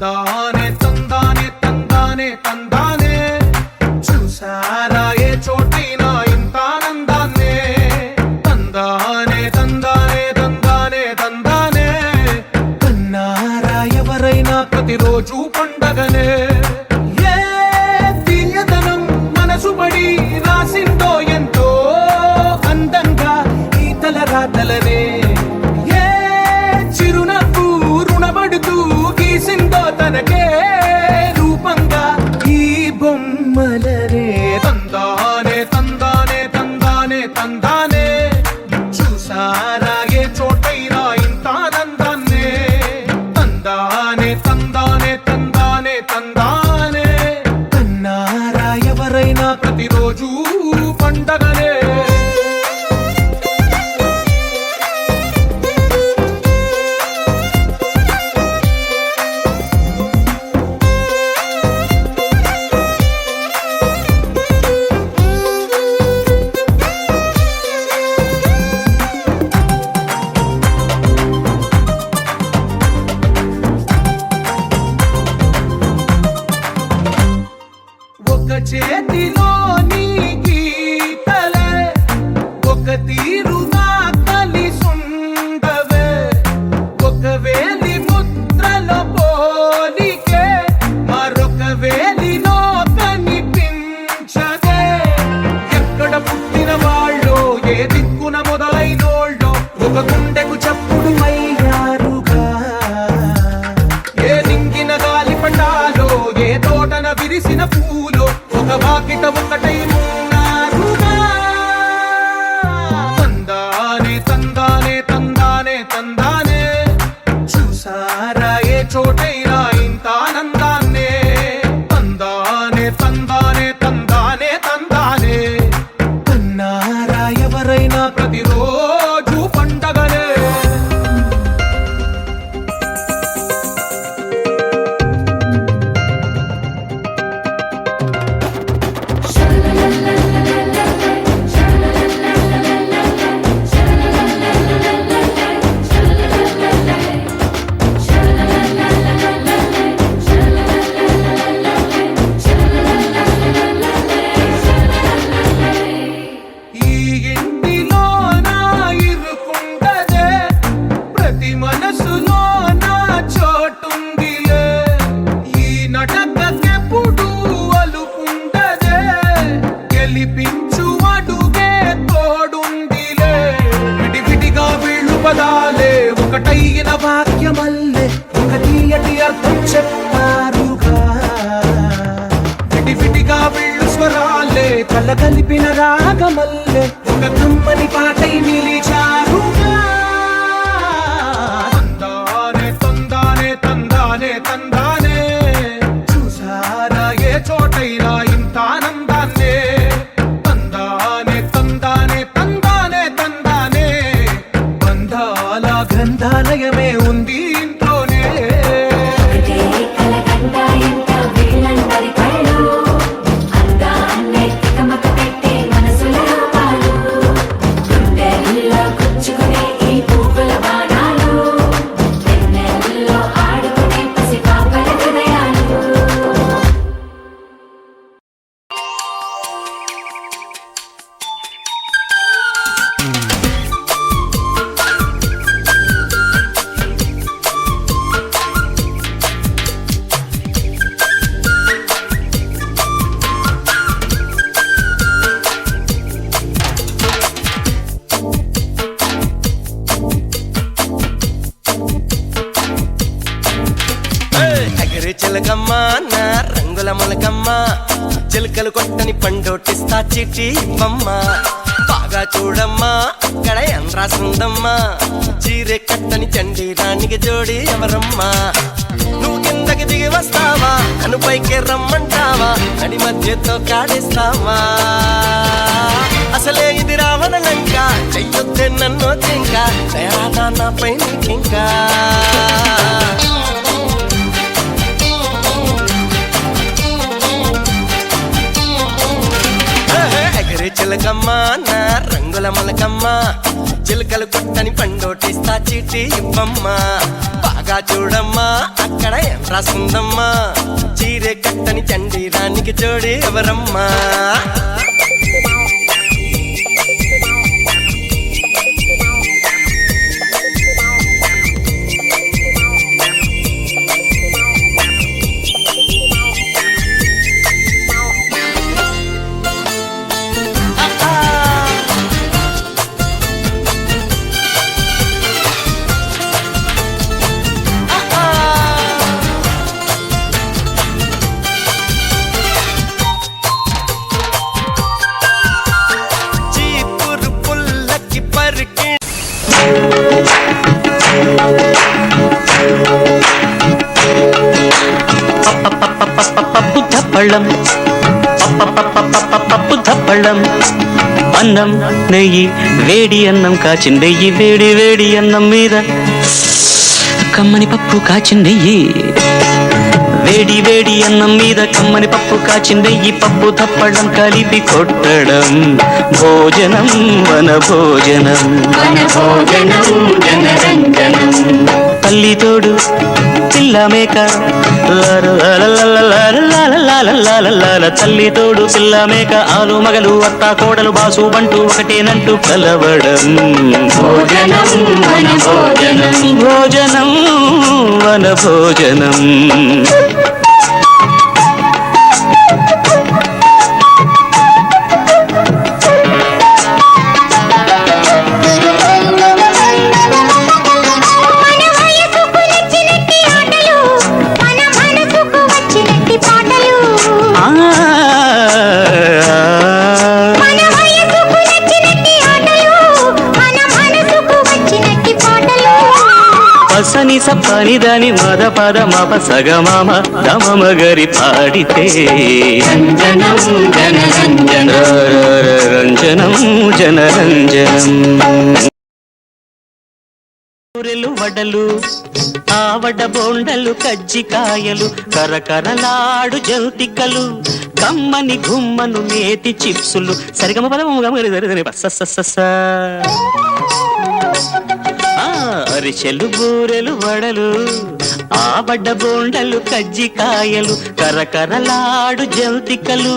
తందానే తందానే తందానే తందానే చూసారా ఏ చోటైనా ఇంత ఆనందాన్నే తందానే తందానే తందానే తందానే కన్నారా ఎవరైనా ప్రతిరోజు పండగనే ఏ తీయదనం మనసు పడి రాసిందో ఎంతో అందంగా ఈ తలరాతలనే ఏ చిరునవ్వు రుణపడుతూ గీసిందో తనకే రూపంగా ఈ బొమ్మలనే తందానే తందానే తందానే తందానే చూసారా ఏ చోటైనా ఇంత ఆనందాన్నే తందానే తందానే తందానే తందానే కన్నారా ఎవరైనా ప్రతిరోజు పండగనే ఒక చేతిలో నీ గీతలే ఒక తీరుగా కలిసుండవే ఒక వేలి ముద్రల పోలికే మరొక వేలిలో కనిపించదే ఎక్కడ పుట్టిన వాళ్ళో ఏ దిక్కున మొదలైనోళ్ళో ఒక గుండెకు చప్పుడు అయ్యారుగా ఏ నింగిన గాలి పండాలో ఏ తోటన విరిసిన పూలో ఒక వాకిట ఒకటై ఉన్నారుగా తందానే తందానే తందానే తందానే చూసారా ఏ చోటైనా ఇంత ఆనందాన్నే తందానే తందానే తందానే తందానే కన్నారా ఎవరైనా ప్రతిరోజు పండగనే ఈ ఇంటిలో నా ఇరుకుండదే ప్రతి మనసులో నా చోటుందిలే ఈ నటకెప్పుడు అలుపుండదే గెలిపించు అడుగే తోడుందిలే విడివిడిగా వీళ్ళు పదాలే ఒకటైన వాక్యమల్లే ఒక తీయటి అర్థం చెప్పారుగా విడివిడిగా వీళ్ళు స్వరాలే కల కలిపిన రాగమల్లే ఒక కమ్మని పాటై నిలిచారుగా తందానే తందానే తందానే తందానే చూసారా ఏ చోటైనా ఇంత ఆనందాన్నే తందానే తందానే తందానే తందానే బంధాల గ్రంథాలయమే ఉంది ఇంట్లోనే చిలకమ్మ నా రంగుల మొలకమ్మ చిలకలు కొట్టని పండోటిస్తా చిట్టి ఇవ్వమ్మ బాగా చూడమ్మా అక్కడ ఏం రాసుందమ్మా చీరె కట్టని చండీరానికి జోడి ఎవరమ్మా నువ్వు కిందకి దిగి వస్తావా నన్ను పైకి రమ్మంటావా నడి మధ్యతో కాడిస్తావా అసలే ఇది రావణ లంక చెయ్యొద్దే నన్ను చింకా తయారా నాపై నీకింకా చిలకమ్మ నా రంగుల మొలకమ్మ చిలుకలు కొట్టని పండోటిస్తా చీటీ ఇవ్వమ్మా బాగా చూడమ్మా అక్కడ ఏం రాసుందమ్మా చీరే కట్టని చండీరానికి జోడి ఎవరమ్మా పప్పు ధప్పళం అన్నం నెయ్యి వేడి అన్నం కాచిందెయ్యి వేడి వేడి అన్నం మీద కమ్మని పప్పు కాచిందెయ్యి వేడి వేడి అన్నం మీద కమ్మని పప్పు కాచిందెయ్యి పప్పు ధప్పళం కలిపి కొట్టడం భోజనం వన భోజనం తల్లి తోడు పిల్ల మేక తల్లి తోడు పిల్ల మేక ఆలు మగలు అత్త కోడలు బాసు బంటూ ఒకటేనంటూ కలవడం భోజనం వన భోజనం సని సప్పని దాని మద పద మప సగమామ దమమ గరి పాడితే రంజనం జనరంజనం వడలు ఆవడ బోండలు కజ్జికాయలు కరకరలాడు జంతికలు కమ్మని గుమ్మను నేతి చిప్సులు సరిగమ పదమరి అరిసెలు బూరెలు వడలు ఆవడ బోండలు కజ్జికాయలు కరకరలాడు జంతికలు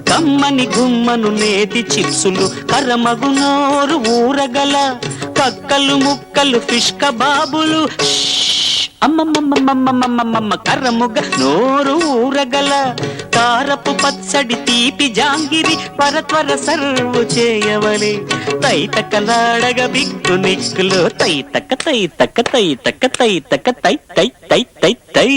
కమ్మని గుమ్మను నేతి చిప్సులు కర్రమగు నోరు ఊరగల కక్కలు ముక్కలు ఫిష్ కబాబులు అమ్మమ్మమ్మమ్మమ్మమ్మమ్మ కర్రముగ నోరు ఊరగల కారపు పచ్చడి తీపి జాంగిరి పరత్వర సర్వు చేయవలే తైతకలాడగ బిక్కు నిక్కులో తైతక తైతక తైతక తైతక తై తై తై తై తై